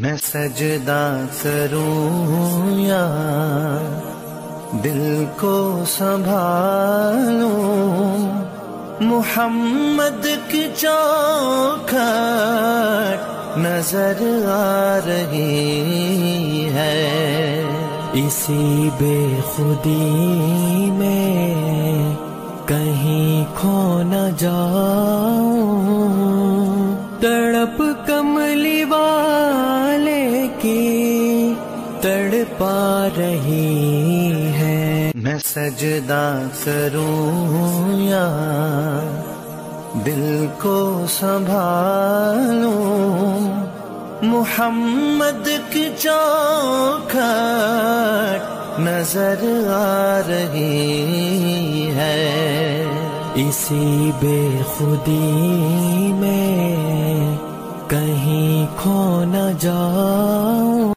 میں سجدہ کروں یا دل کو سنبھالوں، محمد کی چوکھٹ نظر آ رہی ہے، اسی بے خودی میں کہیں کھو نہ جاؤں، تڑپ کملی والے کی تڑپا رہی ہے، میں سجدہ کروں یا دل کو سنبھالوں، محمد کی چوکھٹ نظر آ رہی ہے، اسی بے خودی میں کہیں کھو نہ جاؤں،